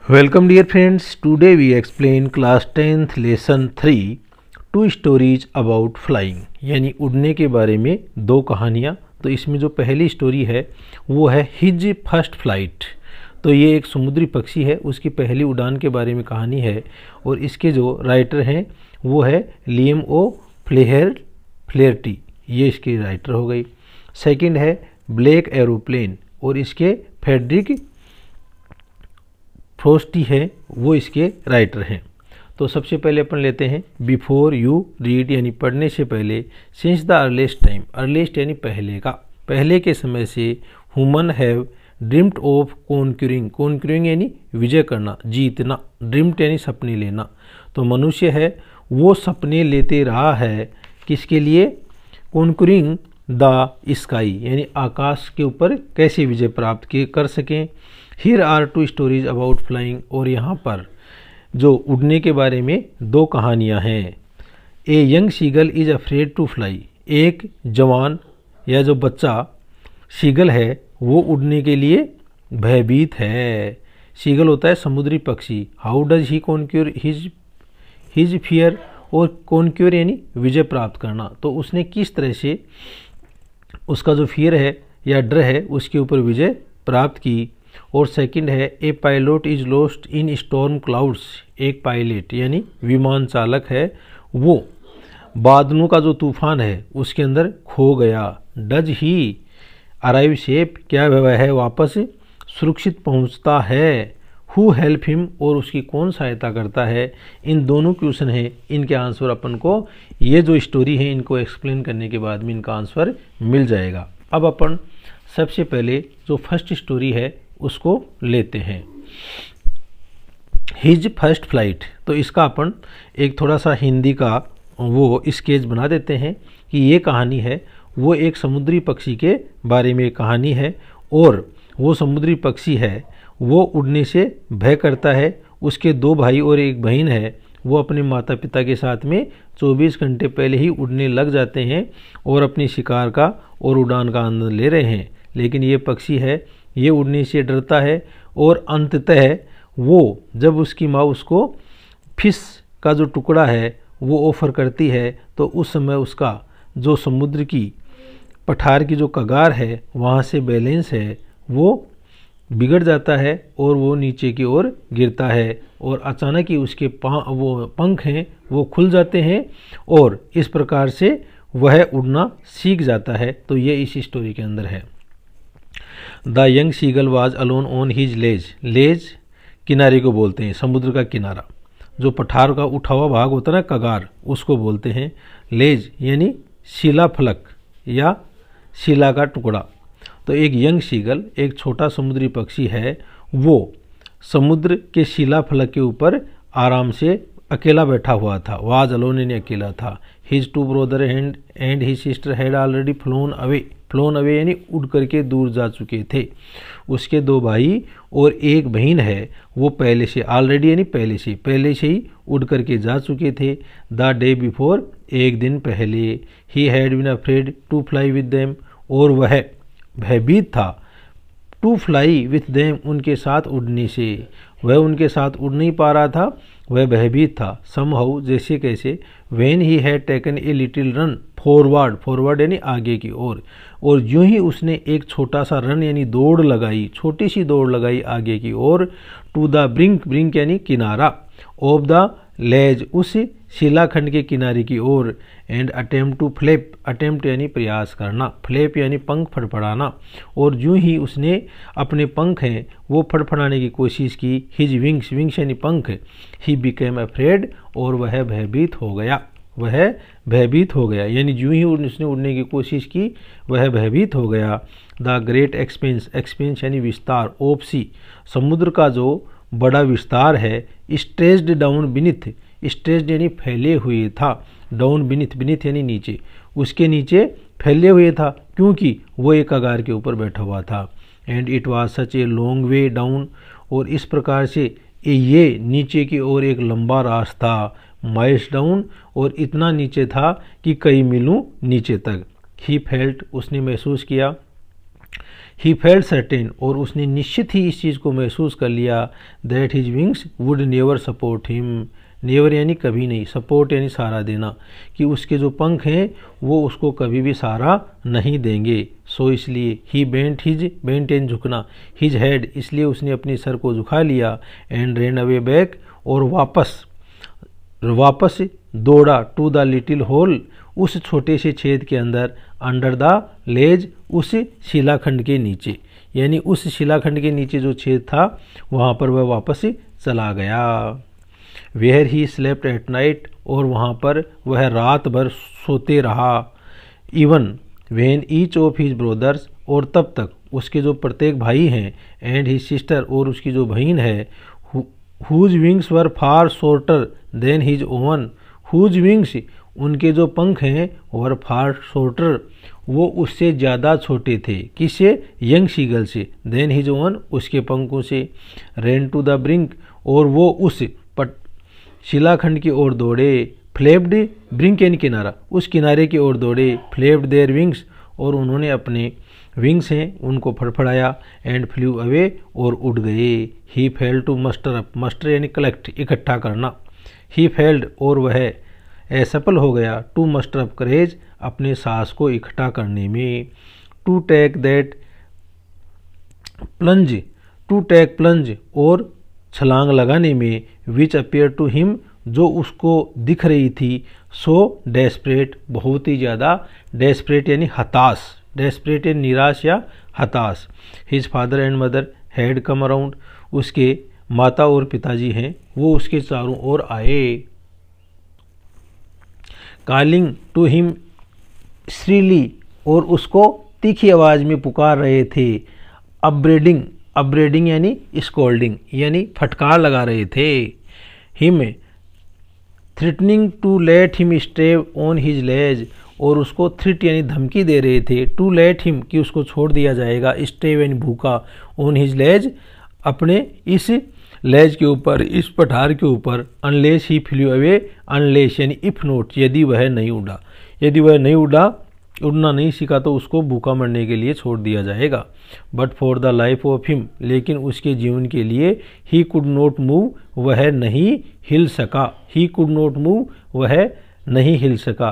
Welcome dear friends, today we explain class 10th lesson 3 two stories about flying यानी उड़ने के बारे में दो कहानियाँ। तो इसमें जो पहली स्टोरी है वो है हिज फर्स्ट फ्लाइट। तो ये एक समुद्री पक्षी है, उसकी पहली उड़ान के बारे में कहानी है और इसके जो राइटर हैं वो है लियम ओ फ्लेयर्टी, ये इसके राइटर हो गई। सेकंड है ब्लैक एरोप्लेन और इसके फ्रेडरिक फ्रोस्टी है, वो इसके राइटर हैं। तो सबसे पहले अपन लेते हैं बिफोर यू रीड यानी पढ़ने से पहले। Since the earliest time, earliest यानी पहले के समय से ह्यूमन हैव ड्रीम्ड ऑफ कॉन्क्यूरिंग यानी विजय करना, जीतना। ड्रीम्ड यानी सपने लेना। तो मनुष्य है वो सपने लेते रहा है किसके लिए? कॉन्क्यूरिंग द स्काई यानी आकाश के ऊपर कैसे विजय प्राप्त कर सकें। Here are two stories about flying, और यहाँ पर जो उड़ने के बारे में दो कहानियाँ हैं। A young seagull is afraid to fly, एक जवान या जो बच्चा शीगल है वो उड़ने के लिए भयभीत है। शीगल होता है समुद्री पक्षी। How does he conquer his fear, और कॉन्क्यूर यानी विजय प्राप्त करना। तो उसने किस तरह से उसका जो फियर है या डर है उसके ऊपर विजय प्राप्त की। और सेकंड है a pilot is lost in storm clouds, एक पायलट यानी विमान चालक है वो बादलों का जो तूफान है उसके अंदर खो गया। डज ही अराइव सेफ, क्या वह वापस सुरक्षित पहुंचता है। हु हेल्प हिम, और उसकी कौन सहायता करता है। इन दोनों क्वेश्चन है, इनके आंसर अपन को ये जो स्टोरी है इनको एक्सप्लेन करने के बाद में इनका आंसर मिल जाएगा। अब अपन सबसे पहले जो फर्स्ट स्टोरी है उसको लेते हैं, हिज फर्स्ट फ्लाइट। तो इसका अपन एक थोड़ा सा हिंदी का वो स्केच बना देते हैं कि ये कहानी है वो एक समुद्री पक्षी के बारे में कहानी है। और वो समुद्री पक्षी है वो उड़ने से भय करता है। उसके दो भाई और एक बहन है, वो अपने माता पिता के साथ में 24 घंटे पहले ही उड़ने लग जाते हैं और अपनी शिकार का और उड़ान का आनंद ले रहे हैं। लेकिन ये पक्षी है ये उड़ने से डरता है और अंततः वो जब उसकी माँ उसको फिश का जो टुकड़ा है वो ऑफ़र करती है तो उस समय उसका जो समुद्र की पठार की जो कगार है वहाँ से बैलेंस है वो बिगड़ जाता है और वो नीचे की ओर गिरता है और अचानक ही उसके वो पंख हैं वो खुल जाते हैं और इस प्रकार से वह उड़ना सीख जाता है। तो ये इस स्टोरी के अंदर है। The young seagull was alone on his ledge किनारे को बोलते हैं, समुद्र का किनारा। जो पठार का उठा हुआ भाग होता है ना, कगार, उसको बोलते हैं लेज यानी शिला फलक या शिला का टुकड़ा। तो एक यंग शीगल एक छोटा समुद्री पक्षी है, वो समुद्र के शिला फलक के ऊपर आराम से अकेला बैठा हुआ था। वाज अलोन यानी अकेला था। His two brother and his sister had already flown away यानी उड़ करके दूर जा चुके थे। उसके दो भाई और एक बहन है वो पहले से ऑलरेडी यानी पहले से ही उड़ करके जा चुके थे। द डे बिफोर, एक दिन पहले। He had been afraid to fly with them, और वह भयभीत था टू फ्लाई विथ देम, उनके साथ उड़ने से। वह उनके साथ उड़ नहीं पा रहा था, वह भयभीत था। समहाउ जैसे कैसे। When he had taken a little run forward यानी आगे की ओर। और यूं ही उसने एक छोटा सा रन यानी दौड़ लगाई, छोटी सी दौड़ लगाई आगे की ओर। टू द ब्रिंक यानी किनारा। ऑफ द लेज, उस शिलाखंड के किनारे की ओर। And attempt to flap, attempt यानी प्रयास करना, फ्लैप यानी पंख फड़फड़ाना। और यूं ही उसने अपने पंख हैं वो फड़फड़ाने की कोशिश की। हिज विंग्स यानी पंख। ही बिकेम अफ्रेड, और वह भयभीत हो गया यानी यूं ही उसने उड़ने की कोशिश की वह भयभीत हो गया। द ग्रेट एक्सपेंस यानी विस्तार ऑफ सी, समुद्र का जो बड़ा विस्तार है। स्ट्रेच्ड डाउन बीनीथ, स्ट्रेच्ड यानी फैले हुए था, डाउन बीनीथ यानी नीचे, उसके नीचे फैले हुए था क्योंकि वो एक कगार के ऊपर बैठा हुआ था। And it was such a long way down, और इस प्रकार से ये नीचे की ओर एक लंबा रास्ता, माइल्स डाउन, और इतना नीचे था कि कई मीलों नीचे तक। ही फेल्ट, उसने महसूस किया। ही फेल्ट सर्टेन, और उसने निश्चित ही इस चीज़ को महसूस कर लिया, that his wings would never support him, never यानी कभी नहीं, सपोर्ट यानी सहारा देना, कि उसके जो पंख हैं वो उसको कभी भी सहारा नहीं देंगे। सो इसलिए ही बेंट यानी झुकना, हिज हेड इसलिए उसने अपने सर को झुका लिया, एंड रेन अवे बैक और वापस दौड़ा, टू द लिटिल होल उस छोटे से छेद के अंदर, अंडर द लेज उस शिलाखंड के नीचे, यानी उस शिलाखंड के नीचे जो छेद था वहाँ पर वह वापस चला गया। Where he slept at night, और वहाँ पर वह रात भर सोते रहा। Even when each of his brothers, और तब तक उसके जो प्रत्येक भाई हैं, एंड हिज सिस्टर और उसकी जो बहन है, whose wings were far shorter than his own, whose wings उनके जो पंख हैं वर फार शॉर्टर वो उससे ज़्यादा छोटे थे, किससे, यंग शीगल से, देन हिज ओवन उसके पंखों से, रेन टू द ब्रिंक और वो उस शिलाखंड की ओर दौड़े, फ्लेप्ड ब्रिंक यानी किनारा, उस किनारे की ओर दौड़े, फ्लेप्ड देयर विंग्स और उन्होंने अपने विंग्स हैं उनको फड़फड़ाया, एंड फ्लू अवे और उड़ गए। He failed to muster up, muster यानी कलेक्ट इकट्ठा करना, ही फेल्ड और वह असफल हो गया, टू मस्टर अप करेज अपने साहस को इकट्ठा करने में, टू टेक प्लंज और छलांग लगाने में, विच अपियर टू हिम जो उसको दिख रही थी, सो डेस्परेट बहुत ही ज़्यादा, डेस्परेट यानी हताश, डेस्परेट यानी निराश या हताश। His father and mother had come around, उसके माता और पिताजी हैं वो उसके चारों ओर आए, कॉलिंग टू हिम श्रीली और उसको तीखी आवाज़ में पुकार रहे थे, अपब्रेडिंग यानी स्कोल्डिंग यानी फटकार लगा रहे थे, him threatening to let him stay on his ledge और उसको थ्रिट यानी धमकी दे रहे थे, टू लेट हिम कि उसको छोड़ दिया जाएगा, स्टे यानी भूखा, ऑन हिज लेज अपने इस लेज के ऊपर, इस पठार के ऊपर, unless he flu away, unless यानी इफ नोट यदि वह नहीं उड़ा, यदि वह नहीं उड़ना नहीं सीखा तो उसको भूखा मरने के लिए छोड़ दिया जाएगा। But for the life of him, लेकिन उसके जीवन के लिए, ही कुड नॉट मूव वह नहीं हिल सका, ही कुड नॉट मूव वह नहीं हिल सका,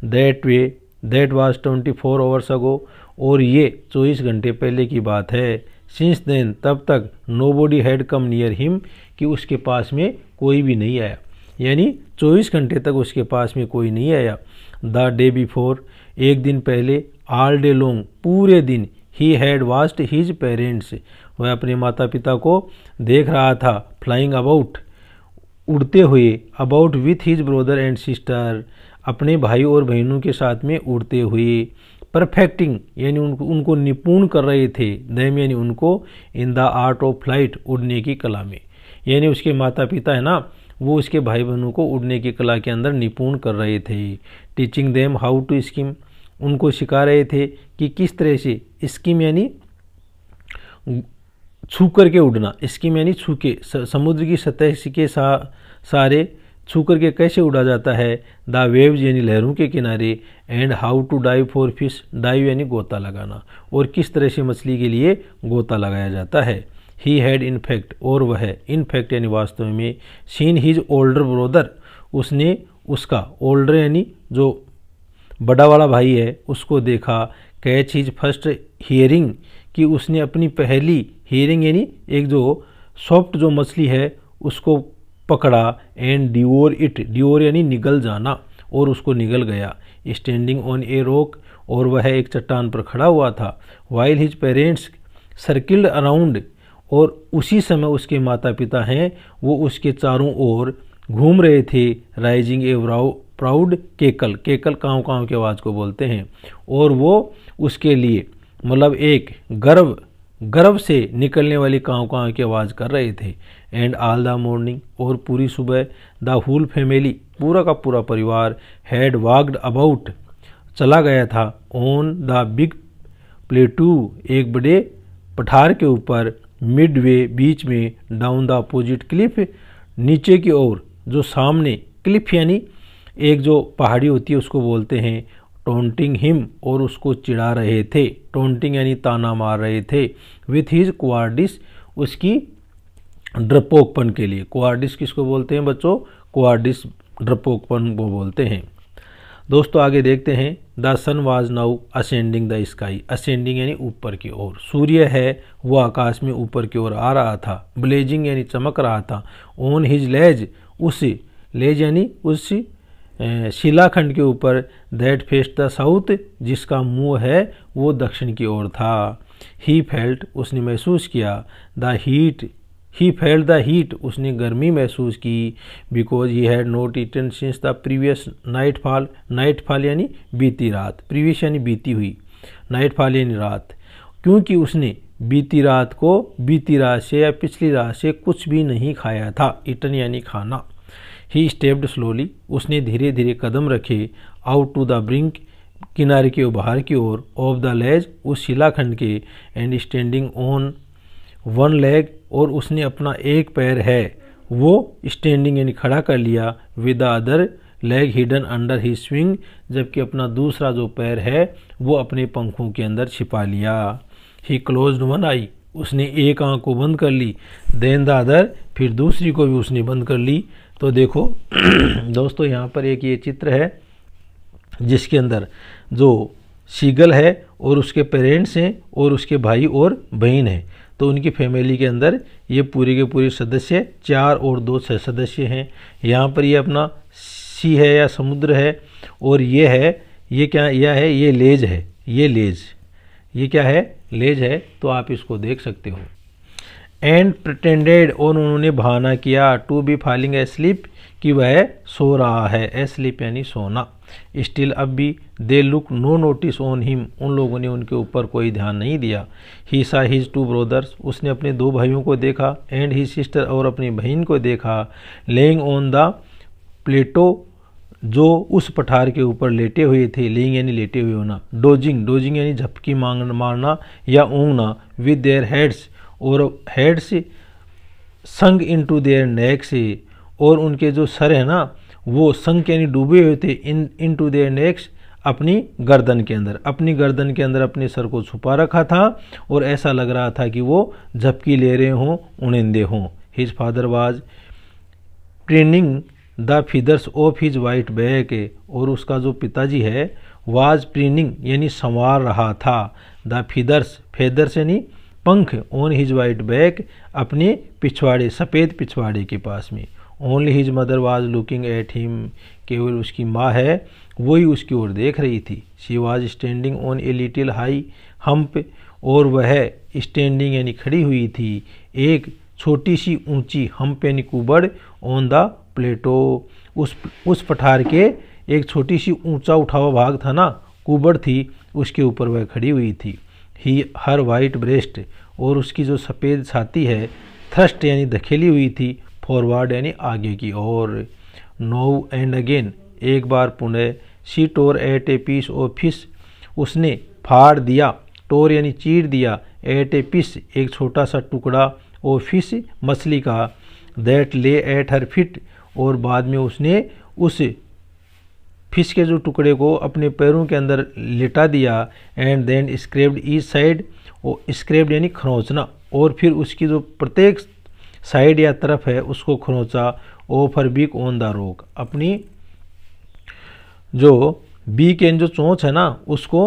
दैट वाज 24 आवर्स अगो और ये 24 घंटे पहले की बात है, सिंस देन तब तक, nobody had come near him कि उसके पास में कोई भी नहीं आया, यानी 24 घंटे तक उसके पास में कोई नहीं आया। द डे बिफोर एक दिन पहले, ऑल डे लॉन्ग पूरे दिन, he had watched his parents वह अपने माता पिता को देख रहा था, फ्लाइंग अबाउट उड़ते हुए, about with his brother and sister अपने भाई और बहनों के साथ में उड़ते हुए, परफेक्टिंग यानी उनको निपुण कर रहे थे, देम यानी उनको, in the art of flight उड़ने की कला में, यानी उसके माता पिता है ना वो उसके भाई बहनों को उड़ने की कला के अंदर निपुण कर रहे थे। Teaching them how to skim उनको सिखा रहे थे कि किस तरह से, स्किम यानी छू करके उड़ना, स्किम यानी छू के, समुद्र की सतह के सारे छू करके कैसे उड़ा जाता है, द वेव्स यानी लहरों के किनारे, and how to dive for fish, dive यानी गोता लगाना और किस तरह से मछली के लिए गोता लगाया जाता है। ही हैड इनफैक्ट और वह, इनफैक्ट यानी वास्तव में, सीन हिज ओल्डर ब्रदर उसने उसका, ओल्डर यानी जो बड़ा वाला भाई है उसको देखा, कैच हिज फर्स्ट हियरिंग कि उसने अपनी पहली, हियरिंग यानी एक जो सॉफ्ट जो मछली है उसको पकड़ा, एंड डिवोर इट, डिवोर यानी निगल जाना और उसको निगल गया, स्टैंडिंग ऑन ए रॉक और वह एक चट्टान पर खड़ा हुआ था, while his parents circled around और उसी समय उसके माता पिता हैं वो उसके चारों ओर घूम रहे थे, राइजिंग ए प्राउड केकल, केकल काँव काँव की आवाज़ को बोलते हैं, और वो उसके लिए मतलब एक गर्व से निकलने वाली काँव काँव की आवाज़ कर रहे थे। एंड ऑल द मॉर्निंग और पूरी सुबह, द होल फैमिली पूरा का पूरा परिवार, हैड वॉक्ड अबाउट चला गया था, ऑन द बिग प्लेटू एक बड़े पठार के ऊपर, मिडवे बीच में, डाउन द अपोजिट क्लिफ नीचे की ओर जो सामने, क्लिफ यानी एक जो पहाड़ी होती है उसको बोलते हैं, टोंटिंग हिम, और उसको चिढ़ा रहे थे। टोंटिंग यानी ताना मार रहे थे। विथ हिज क्वार्डिस, उसकी डरपोकपन के लिए। क्वार्डिस किसको बोलते हैं बच्चों? क्वार्डिस डरपोकपन को बोलते हैं। दोस्तों आगे देखते हैं। The sun was now ascending the sky. Ascending यानी ऊपर की ओर। सूर्य है वो आकाश में ऊपर की ओर आ रहा था। ब्लेजिंग यानी चमक रहा था। ऑन हिज लेज, उस लेज यानी उस शिलाखंड के ऊपर। दैट फेस्ड द साउथ, जिसका मुंह है वो दक्षिण की ओर था। ही फेल्ट, उसने महसूस किया। The heat, he felt the heat, उसने गर्मी महसूस की। Because he had not eaten since the previous nightfall. Nightfall यानी बीती रात। प्रीवियस यानी बीती हुई, नाइट फॉल यानी रात। क्योंकि उसने बीती रात से या पिछली रात से कुछ भी नहीं खाया था। ईटन यानी खाना। ही स्टेप्ड स्लोली, उसने धीरे धीरे कदम रखे। आउट टू द ब्रिंक, किनारे के बाहर की ओर। ऑफ द लेज, उस शिलाखंड के। And standing on one leg, और उसने अपना एक पैर है वो स्टैंडिंग यानी खड़ा कर लिया। With the other leg hidden under he swing, जबकि अपना दूसरा जो पैर है वो अपने पंखों के अंदर छिपा लिया। ही क्लोज्ड वन आई, उसने एक आंख को बंद कर ली। देन द अदर, फिर दूसरी को भी उसने बंद कर ली। तो देखो दोस्तों यहाँ पर एक ये चित्र है जिसके अंदर जो शीगल है और उसके पेरेंट्स हैं और उसके भाई और बहन हैं। तो उनकी फैमिली के अंदर ये पूरे के पूरे सदस्य 4 और 2 सदस्य हैं। यहाँ पर ये अपना सी है या समुद्र है, और ये है, ये क्या यह है, ये लेज है। ये लेज, ये क्या है? लेज है। तो आप इसको देख सकते हो। एंड प्रिटेंडेड, और उन्होंने बहाना किया। टू बी फॉलिंग एस्लीप, कि वह सो रहा है। एस्लीप यानी सोना। स्टिल, अब भी। They look no notice on him, उन लोगों ने उनके ऊपर कोई ध्यान नहीं दिया। ही सा हिज 2 ब्रदर्स, उसने अपने 2 भाइयों को देखा। एंड ही सिस्टर, और अपनी बहन को देखा। लेइंग ऑन द प्लेटो, जो उस पठार के ऊपर लेटे हुए थे। लेइंग यानी लेटे हुए होना। डोजिंग, डोजिंग यानी झपकी मारना या ऊँघना। विद देयर हेड्स, और हेड्स संग इनटू देयर नेक से, और उनके जो सर है ना वो संग यानी डूबे हुए थे। इनटू देयर नेक्स, अपनी गर्दन के अंदर। अपनी गर्दन के अंदर अपने सर को छुपा रखा था और ऐसा लग रहा था कि वो झपकी ले रहे हों, उड़ेंदे हों। His father was preening the feathers of his white back, और उसका जो पिताजी है वाज प्रिनिंग यानी संवार रहा था। द फीदर्स, फेदर्स यानी पंख। ऑन हिज वाइट बैक, अपने पिछवाड़े, सफ़ेद पिछवाड़े के पास में। Only his mother was looking at him, केवल उसकी माँ है वही उसकी ओर देख रही थी। She was standing on a little high hump, और वह स्टैंडिंग यानी खड़ी हुई थी एक छोटी सी ऊंची हम्प यानी कुबड़। ऑन द प्लेटो, उस पठार के एक छोटी सी ऊंचा उठा हुआ भाग था ना, कुबड़ थी, उसके ऊपर वह खड़ी हुई थी। ही हर वाइट ब्रेस्ट, और उसकी जो सफ़ेद छाती है थ्रस्ट यानी धकेली हुई थी। फॉरवर्ड यानी आगे की ओर। नाउ एंड अगेन, एक बार पुनः। She tore at a piece of fish, उसने फाड़ दिया। टोर यानी चीर दिया। एट ए पीस, एक छोटा सा टुकड़ा। और फिश, मछली का। दैट ले एट हर फिट, और बाद में उसने उस फिश के जो टुकड़े को अपने पैरों के अंदर लिटा दिया। And then scraped each side, और स्क्रेप्ड यानी खरोंचना, और फिर उसकी जो प्रत्येक साइड या तरफ है उसको खरोंचा। Off her beak on the rock, अपनी जो बीक एंड जो चोंच है ना उसको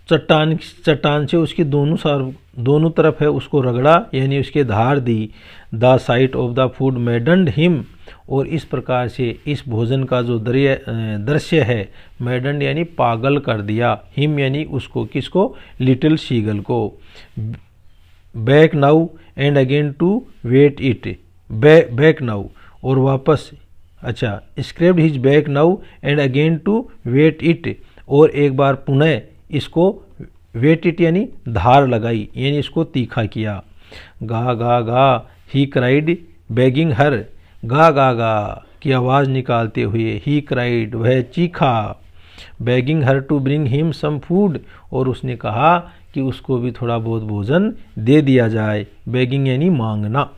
चट्टान से उसकी दोनों तरफ है उसको रगड़ा यानी उसके धार दी। The sight of the food maddened him, और इस प्रकार से इस भोजन का जो दृश्य है, मैडन्ड यानी पागल कर दिया। हिम यानी उसको, किसको? लिटिल शीगल को। Back now and again to whet it, back now, और वापस। अच्छा, scraped his back now and again to whet it, और एक बार पुनः इसको वेट इट यानी धार लगाई, यानी इसको तीखा किया। गा गा गा, ही क्राइड बेगिंग हर, गा गा गा की आवाज़ निकालते हुए। ही क्राइड, वह चीखा। Begging her to bring him some food, और उसने कहा कि उसको भी थोड़ा बहुत भोजन दे दिया जाए। बेगिंग यानी मांगना।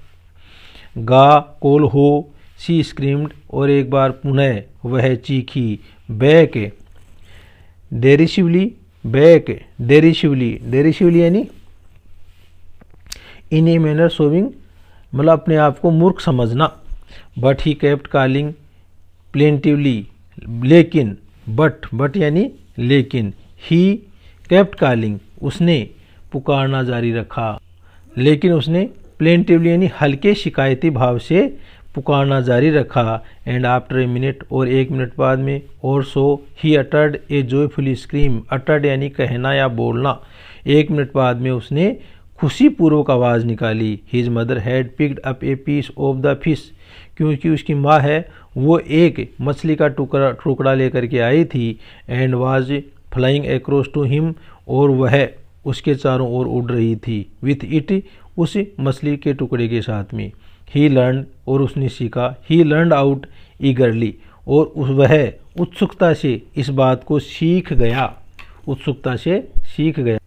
गा कोल हो, सी स्क्रीम्ड, और एक बार पुनः वह चीखी। बैक डेरिसिवली, बैक डेरिसिवली यानी इन ए मैनर शोविंग, मतलब अपने आप को मूर्ख समझना। But he kept calling plaintively, लेकिन बट यानी लेकिन, ही केप्ट कॉलिंग उसने पुकारना जारी रखा, लेकिन उसने प्लेंटिवली यानी हल्के शिकायती भाव से पुकारना जारी रखा। एंड आफ्टर ए मिनट, और 1 मिनट बाद में, और so he uttered a joyfully scream, uttered यानी कहना या बोलना, 1 मिनट बाद में उसने खुशीपूर्वक आवाज़ निकाली। His mother had picked up a piece of the fish, क्योंकि उसकी माँ है वो एक मछली का टुकड़ा लेकर के आई थी। And was flying across to him, और वह उसके चारों ओर उड़ रही थी। विथ इट, उस मछली के टुकड़े के साथ में। ही लर्न, और उसने सीखा। ही लर्नड आउट ईगरली, और वह उत्सुकता से इस बात को सीख गया, उत्सुकता से सीख गया।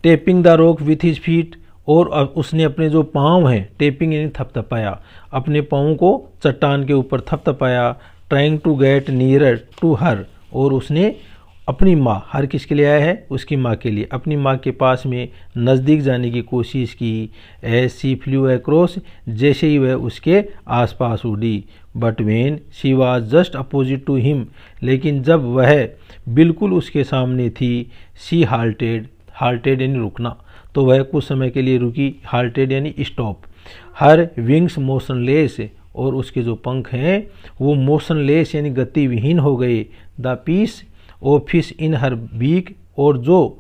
Tapping the rock with his feet, और उसने अपने जो पाँव हैं, टेपिंग यानी थपथपाया, अपने पाँव को चट्टान के ऊपर थपथपाया। Trying to get nearer to her, और उसने अपनी माँ, हर किसके लिए आया है, उसकी माँ के लिए, अपनी माँ के पास में नज़दीक जाने की कोशिश की। एज सी फ्लू अक्रॉस, जैसे ही वह उसके आसपास उड़ी। But when she was just opposite to him, लेकिन जब वह बिल्कुल उसके सामने थी, सी हाल्टेड, हाल्टेड यानी रुकना, तो वह कुछ समय के लिए रुकी। हाल्टेड यानी स्टॉप। हर विंग्स मोशनलेस, और उसके जो पंख हैं वो मोशनलेस यानी गतिविहीन हो गए। The piece of fish in her beak, और जो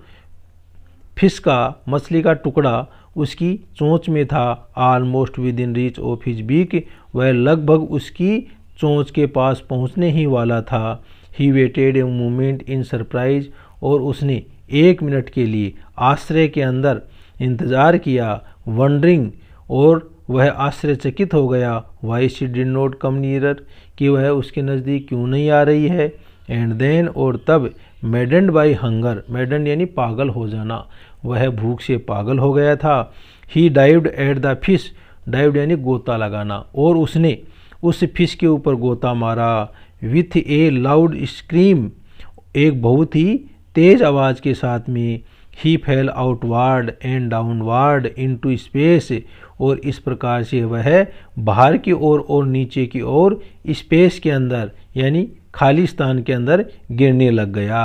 फिश का, मछली का टुकड़ा उसकी चोंच में था। Almost within reach of his beak, वह लगभग उसकी चोंच के पास पहुंचने ही वाला था। He waited a moment in surprise, और उसने 1 मिनट के लिए आश्चर्य के अंदर इंतज़ार किया। वंडरिंग, और वह आश्चर्यचकित हो गया। Why she did not come nearer, कि वह उसके नज़दीक क्यों नहीं आ रही है। एंड देन, और तब, मैडन्ड बाई हंगर, मैडन्ड यानी पागल हो जाना, वह भूख से पागल हो गया था। He dived at the fish, dived यानी गोता लगाना, और उसने उस फिश के ऊपर गोता मारा। विथ ए लाउड स्क्रीम, एक बहुत ही तेज आवाज़ के साथ में। He fell outward and downward into space, और इस प्रकार से वह बाहर की ओर और नीचे की ओर स्पेस के अंदर यानी खाली स्थान के अंदर गिरने लग गया।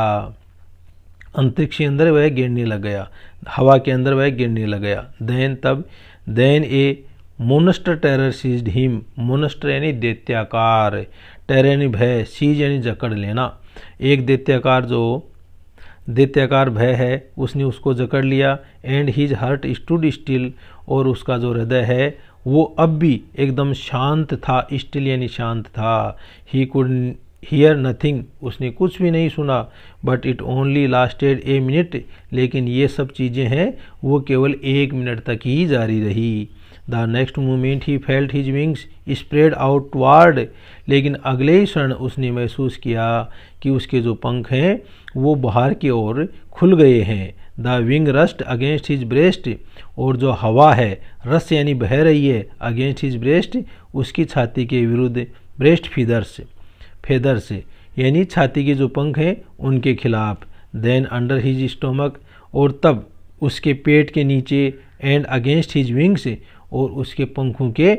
अंतरिक्ष के अंदर वह गिरने लग गया, हवा के अंदर वह गिरने लग गया। देन, तब, देन ए मोनस्टर टेरर सीज्ड हिम, मोनस्टर यानी दैत्याकार, टेरर यानी भय, सीज यानी जकड़ लेना। एक दैत्याकार भय है, उसने उसको जकड़ लिया। And his heart stood still, और उसका जो हृदय है वो अब भी एकदम शांत था। स्टिल यानी शांत था। ही कुड हियर नथिंग, उसने कुछ भी नहीं सुना। But it only lasted a minute, लेकिन ये सब चीज़ें हैं वो केवल 1 मिनट तक ही जारी रही। The next moment he felt his wings spread outward, लेकिन अगले ही क्षण उसने महसूस किया कि उसके जो पंख हैं वो बाहर की ओर खुल गए हैं। The wing rust against his breast, और जो हवा है, रस यानी बह रही है, अगेंस्ट हिज ब्रेस्ट, उसकी छाती के विरुद्ध, ब्रेस्ट फेदर्स यानी छाती के जो पंख हैं उनके खिलाफ। देन अंडर हिज स्टोमक, और तब उसके पेट के नीचे। एंड अगेंस्ट हिज विंग्स, और उसके पंखों के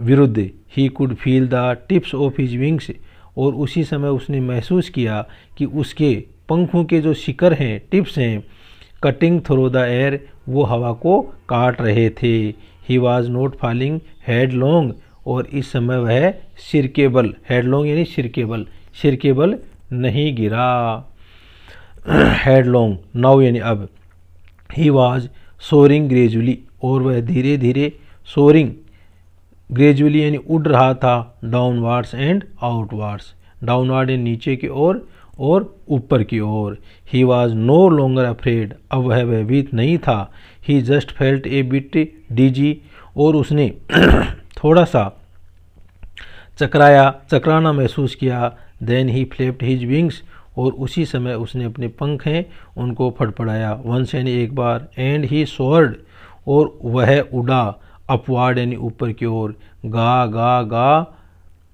विरुद्ध। He could feel the tips of his wings, और उसी समय उसने महसूस किया कि उसके पंखों के जो शिकर हैं, टिप्स हैं, कटिंग थ्रू द एयर, वो हवा को काट रहे थे। ही वॉज नॉट फॉलिंग हेडलॉन्ग, और इस समय वह सिरकेबल, हेडलॉन्ग यानी सिरकेबल नहीं गिरा। हेडलॉन्ग, नाउ यानी अब। ही वॉज सोरिंग ग्रेजुअली, और वह धीरे धीरे, सोरिंग ग्रेजुअली यानी उड़ रहा था। डाउनवार्ड्स एंड आउटवार्ड्स, डाउनवार्ड यानी नीचे की ओर और ऊपर की ओर। He was no longer afraid, अब वह भयभीत नहीं था। He just felt a bit dizzy, और उसने थोड़ा सा चकराना महसूस किया। Then he flapped his wings, और उसी समय उसने अपने पंख हैं उनको फड़फड़ाया। वंस यानी एक बार। एंड ही सोअर्ड, और वह उड़ा। अपवार्ड यानी ऊपर की ओर। गा गा गा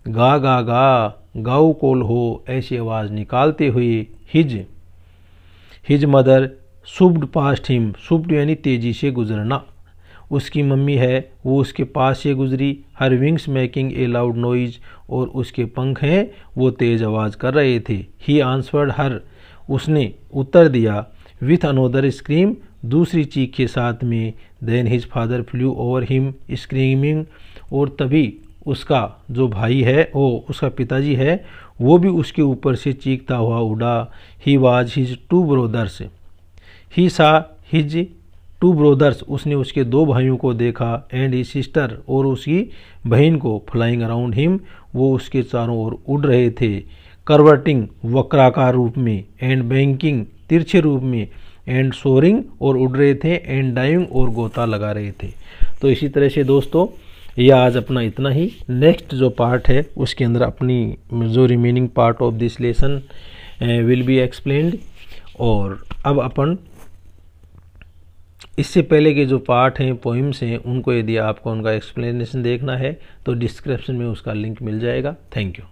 गा गा गा, गाऊ कोल हो ऐसी आवाज़ निकालते हुए हिज मदर शुब्ड पास्ट हिम, शुब्ड यानी तेजी से गुजरना, उसकी मम्मी है वो उसके पास से गुजरी, हर wings making a loud noise, और उसके पंख हैं वो तेज आवाज़ कर रहे थे। ही आंसवर्ड हर, उसने उत्तर दिया, विथ अनोदर स्क्रीम, दूसरी चीख के साथ में। Then his father flew over him screaming, और तभी उसका जो भाई है वो उसका पिताजी है वो भी उसके ऊपर से चीखता हुआ उड़ा। He was his two brothers, he saw his two brothers, उसने उसके दो भाइयों को देखा, एंड ही सिस्टर, और उसकी बहन को, फ्लाइंग अराउंड हिम, वो उसके चारों ओर उड़ रहे थे, करवटिंग वक्राकार रूप में, एंड बैंकिंग तिरछे रूप में, एंड सोरिंग और उड़ रहे थे, एंड डाइविंग और गोता लगा रहे थे। तो इसी तरह से दोस्तों यह आज अपना इतना ही। नेक्स्ट जो पार्ट है उसके अंदर अपनी जो remaining part of this lesson will be explained. और अब अपन इससे पहले के जो पार्ट हैं पोइम्स हैं उनको यदि आपको उनका एक्सप्लेनेशन देखना है तो डिस्क्रिप्शन में उसका लिंक मिल जाएगा। Thank you.